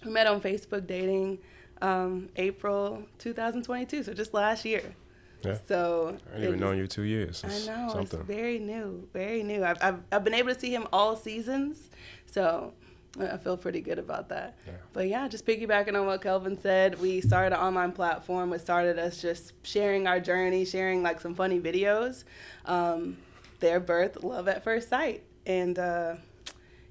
We met on Facebook dating April 2022, so just last year. Yeah. So I ain't even known you 2 years. I know Something. it's very new, very new. I've been able to see him all seasons, so I feel pretty good about that. Yeah. But yeah, just piggybacking on what Kelvin said, we started an online platform. It started us just sharing our journey, sharing like some funny videos. Their birth, Love at First Sight, and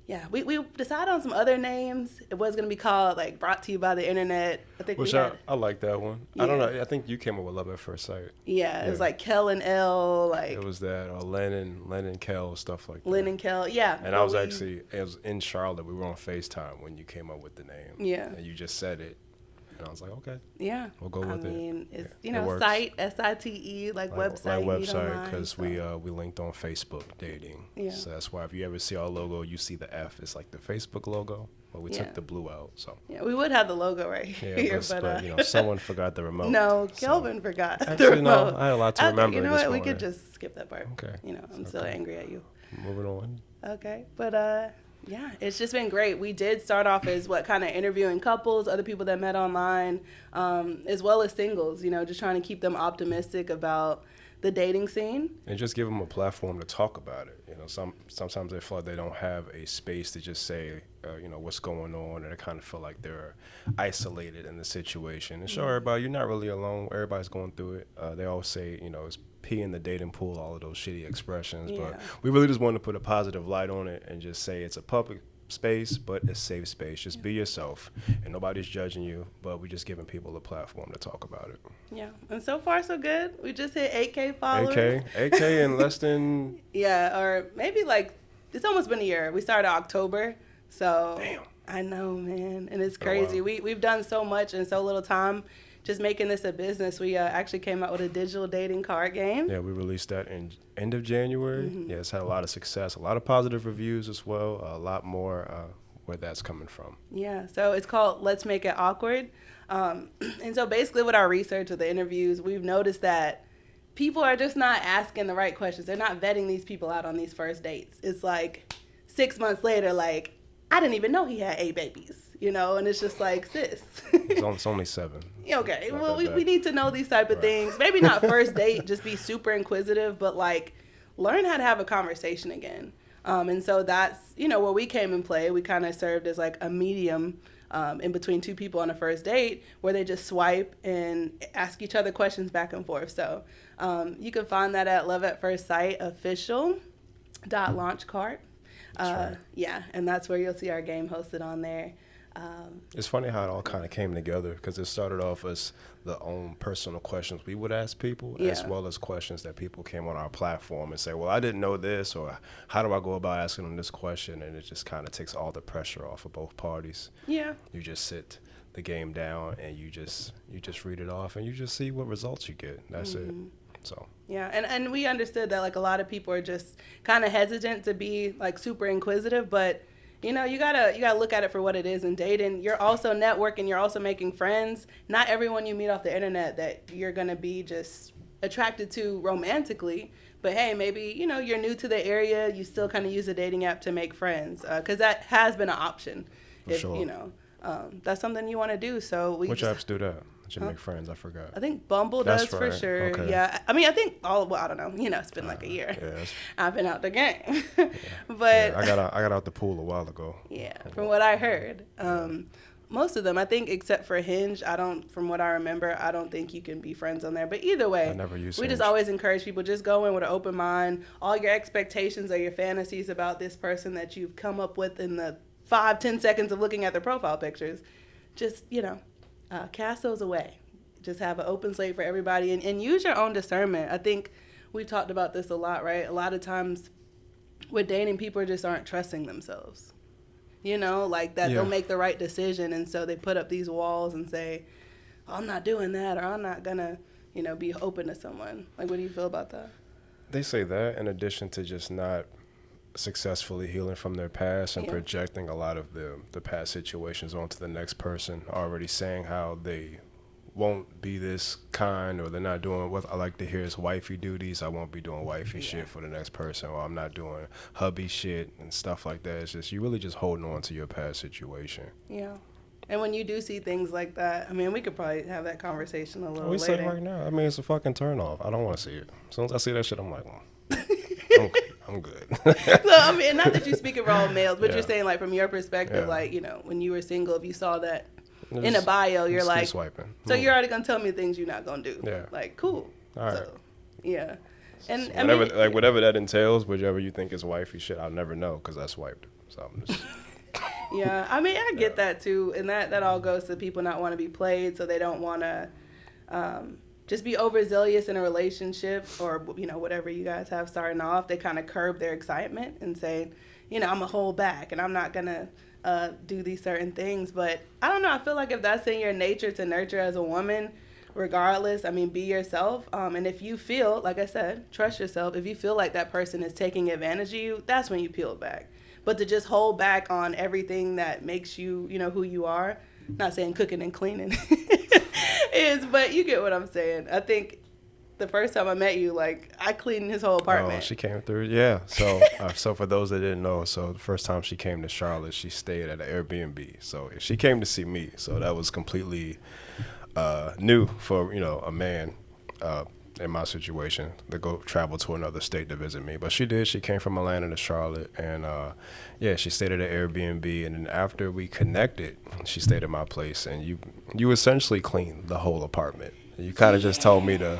yeah, we decided on some other names. It was gonna be called like Brought to You by the Internet. I think Which we had, I like that one. Yeah. I don't know. I think you came up with Love at First Sight. yeah, it was Yeah. like Kel and L, like It was that or Lennon, Kel, stuff like that. Lynn and Kel, yeah. And I was actually, it was in Charlotte. We were on FaceTime when you came up with the name. Yeah. And you just said it. And I was like, okay. Yeah, We'll go with it. I mean, it's Yeah, it works. site SITE like website. Like meet website, online, because so. we linked on Facebook dating. Yeah. So that's why if you ever see our logo, you see the F. It's like the Facebook logo, but we Yeah. took the blue out. So Yeah, we would have the logo right yeah, here, but you know, someone forgot the remote. no, so- Kelvin forgot the Actually, no, remote. I had a lot to remember. You know this what? We morning. could just skip that part. Okay. You know, I'm It's still okay. angry at you. Moving on. Okay, but yeah, it's just been great. We did start off as kind of interviewing couples, other people that met online, as well as singles. You know, just trying to keep them optimistic about the dating scene. And just give them a platform to talk about it. You know, sometimes they feel like they don't have a space to just say, you know, what's going on, and they kind of feel like they're isolated in the situation. And show everybody you're not really alone. Everybody's going through it. They always say, you know, it's pee in the dating pool, all of those shitty expressions. Yeah. But we really just wanted to put a positive light on it and just say it's a public space, but a safe space. Just be yourself, and nobody's judging you. But we're just giving people a platform to talk about it. Yeah, and so far so good. We just hit 8K followers. 8K in less than. Yeah, or maybe like it's almost been a year. We started October, so Damn. I know, man, and it's Oh, crazy. wow. We've done so much in so little time. Just making this a business. We actually came out with a digital dating card game. Yeah, we released that in end of January. Mm-hmm. Yeah, it's had a lot of success, a lot of positive reviews as well, a lot more where that's coming from. Yeah, so it's called Let's Make It Awkward. And so basically with our research, with the interviews, we've noticed that people are just not asking the right questions. They're not vetting these people out on these first dates. It's like 6 months later, like, I didn't even know he had 8 babies, you know? And it's just like, sis. It's only 7. Okay, Not well, that we bad. need to know these type of Right. things. Maybe not first date, just be super inquisitive, but like learn how to have a conversation again. And so that's, you know, where we came and play. We kind of served as like a medium in between two people on a first date where they just swipe and ask each other questions back and forth. So you can find that at Love at First Sight official.launchcart. Right. Yeah, and that's where you'll see our game hosted on there. It's funny how it all kind of came together because it started off as the own personal questions we would ask people, as Yeah. well as questions that people came on our platform and say, well, I didn't know this, or how do I go about asking them this question? And it just kind of takes all the pressure off of both parties. Yeah. You just sit the game down and you just read it off and you just see what results you get. That's it. So Yeah, and we understood that like a lot of people are just kind of hesitant to be like super inquisitive, but you know, you gotta look at it for what it is in dating. You're also networking, you're also making friends. Not everyone you meet off the internet that you're gonna be just attracted to romantically, but hey, maybe, you know, you're new to the area, you still kind of use a dating app to make friends, because that has been an option. For sure. You know, that's something you want to do. So we which just, apps do that? That you make friends? I forgot. I think Bumble That's does for right. sure. Okay. Yeah. I mean, I think well, I don't know. You know, it's been like a year. Yeah, that's- I've been out the game. But yeah, I got out the pool a while ago. yeah, from what I heard, most of them, I think, except for Hinge, from what I remember, I don't think you can be friends on there. But either way, I never used we just Hinge. always encourage people, just go in with an open mind. All your expectations or your fantasies about this person that you've come up with in the 5-10 seconds of looking at their profile pictures, just, you know, cast those away. Just have an open slate for everybody and use your own discernment. I think we talked about this a lot, right? A lot of times with dating, people just aren't trusting themselves. You know, like that they'll make the right decision, and so they put up these walls and say, oh, I'm not doing that, or I'm not gonna, you know, be open to someone. Like, what do you feel about that? They say that in addition to just not successfully healing from their past and Yeah. projecting a lot of the past situations onto the next person, already saying how they won't be this kind, or they're not doing what I like to hear is wifey duties. I won't be doing wifey shit for the next person, or I'm not doing hubby shit and stuff like that. It's just, you really just holding on to your past situation. Yeah. And when you do see things like that, I mean, we could probably have that conversation a little We later. say it right now. I mean, it's a fucking turn off. I don't want to see it. As soon as I see that shit, I'm like, well, I'm good. So, I mean, not that you speak of all males, but Yeah. you're saying, like, from your perspective, Yeah. like, you know, when you were single, if you saw that in a Just- bio, you're just keep like, swiping. so you're already going to tell me things you're not going to do. Yeah. Like, cool. All right. So, yeah. And I Whatever, mean, like whatever that entails, whichever you think is wifey shit, I'll never know because I swiped. So I'm just, yeah, I mean, I get that too, and that all goes to people not want to be played, so they don't want to just be overzealous in a relationship, or you know, whatever you guys have starting off. They kind of curb their excitement and say, you know, I'm gonna hold back and I'm not gonna do these certain things. But I don't know. I feel like if that's in your nature to nurture as a woman, regardless, I mean, be yourself. And if you feel, like I said, trust yourself. If you feel like that person is taking advantage of you, that's when you peel back. But to just hold back on everything that makes you, you know, who you are, not saying cooking and cleaning but you get what I'm saying. I think the first time I met you, like, I cleaned his whole apartment. oh, she came through. Yeah. So, so for those that didn't know, so the first time she came to Charlotte, she stayed at an Airbnb. So she came to see me. So that was completely new for, you know, a man in my situation to go travel to another state to visit me. But she did. She came from Atlanta to Charlotte, and yeah, she stayed at an Airbnb. And then after we connected, she stayed at my place, and you essentially cleaned the whole apartment. You kind of just told me to.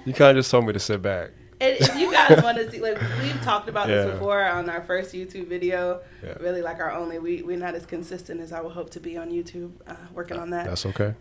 You kind of just told me to sit back. And if you guys want to see, like, we've talked about this Yeah. before on our first YouTube video. Yeah. Really, like, our only, we're not as consistent as I would hope to be on YouTube, working on that. That's okay.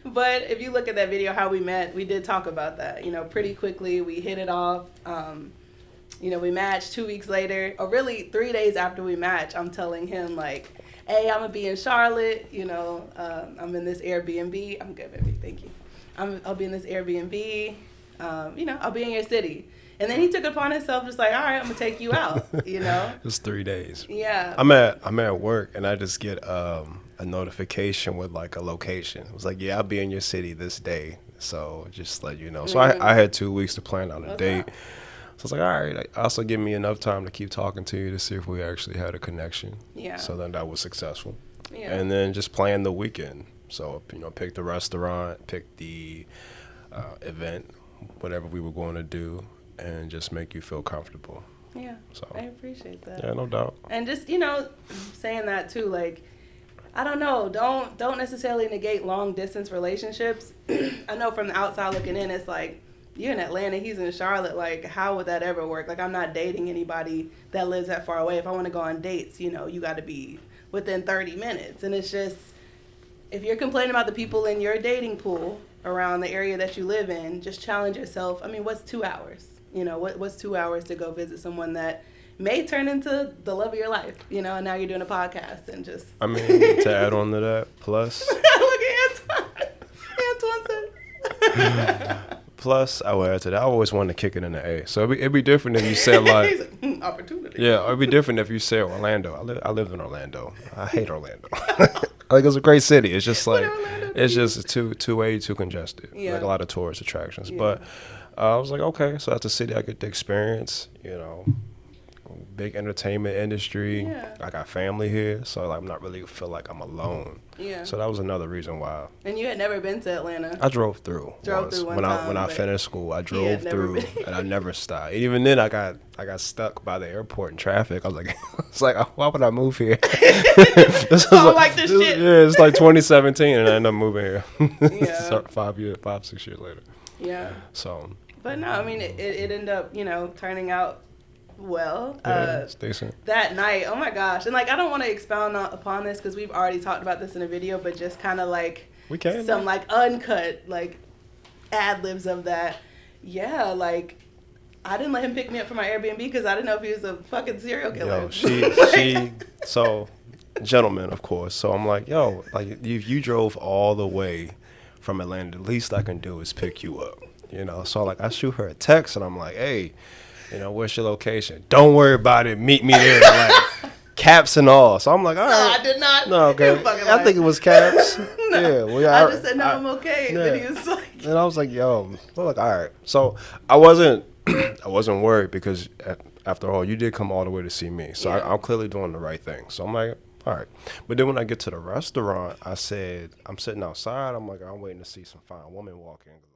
But if you look at that video, how we met, we did talk about that. You know, pretty quickly, we hit it off. You know, we matched 2 weeks later, or really 3 days after we matched. I'm telling him, like, hey, I'm going to be in Charlotte. You know, I'm in this Airbnb. I'm good, baby. Thank you. I'll be in this Airbnb. You know, I'll be in your city. And then he took it upon himself, just like, all right, I'm going to take you out, you know? It was 3 days. Yeah. I'm at work, and I just get a notification with like a location. It was like, yeah, I'll be in your city this day, so just let you know. So I had 2 weeks to plan out a date. So I was like, all right. Like, also give me enough time to keep talking to you to see if we actually had a connection. Yeah. So then that was successful. Yeah. And then just plan the weekend. So, you know, pick the restaurant, pick the event, whatever we were going to do, and just make you feel comfortable. Yeah. So I appreciate that. yeah, no doubt. And just, you know, saying that too, like, I don't know, don't necessarily negate long distance relationships. I know from the outside looking in, it's like, you're in Atlanta, he's in Charlotte, like, how would that ever work? Like, I'm not dating anybody that lives that far away. If I want to go on dates, you know, you got to be within 30 minutes. And it's just, if you're complaining about the people in your dating pool around the area that you live in, just challenge yourself. I mean, what's 2 hours? You know, what's 2 hours to go visit someone that may turn into the love of your life, you know, and now you're doing a podcast and just... I mean, to add on to that, plus... Look at Antoine. Antoine said... Plus, I would add to that, I always wanted to kick it in the A. So it'd be different if you said, like... He's like, opportunity. Yeah, it'd be different if you said Orlando. I live in Orlando. I hate Orlando. Like, it's a great city. It's just like... Orlando It's just too congested. Yeah. Like, a lot of tourist attractions. Yeah. But I was like, okay, so that's a city I get to experience, you know... Big entertainment industry. Yeah. I got family here, so like, I'm not really feel like I'm alone. Yeah. So that was another reason why And you had never been to Atlanta. I drove through. Drove once. through one when time, I but finished school, I he drove had never through been. and I never stopped. And even then, I got stuck by the airport in traffic. I was like, it's like, why would I move here? This I don't like this shit. Yeah, it's like 2017, and I ended up moving here. Yeah. So 5-6 years later. Yeah. So But no, I mean, it ended up, you know, turning out well. yeah, it's decent. That night, oh my gosh. And like, I don't want to expound upon this because we've already talked about this in a video, but just kind of like We can. some like uncut like ad libs of that. Yeah, like I didn't let him pick me up from my Airbnb because I didn't know if he was a fucking serial killer. Yo, she so gentleman, of course. So I'm like, yo, like if you drove all the way from Atlanta, the least I can do is pick you up. You know, so like I shoot her a text and I'm like, hey, you know, where's your location? Don't worry about it. Meet me there. Like caps and all. So I'm like, all No, right. I did not. No, okay. You fucking I think it was caps. No. Yeah. Well, I just said, no, I'm okay. yeah. Then he was like, And I was like, yo, well, like, all right. So I wasn't worried because after all, you did come all the way to see me. So Yeah. I'm clearly doing the right thing. So I'm like, All right. But then when I get to the restaurant, I said, I'm sitting outside. I'm like, I'm waiting to see some fine woman walk in.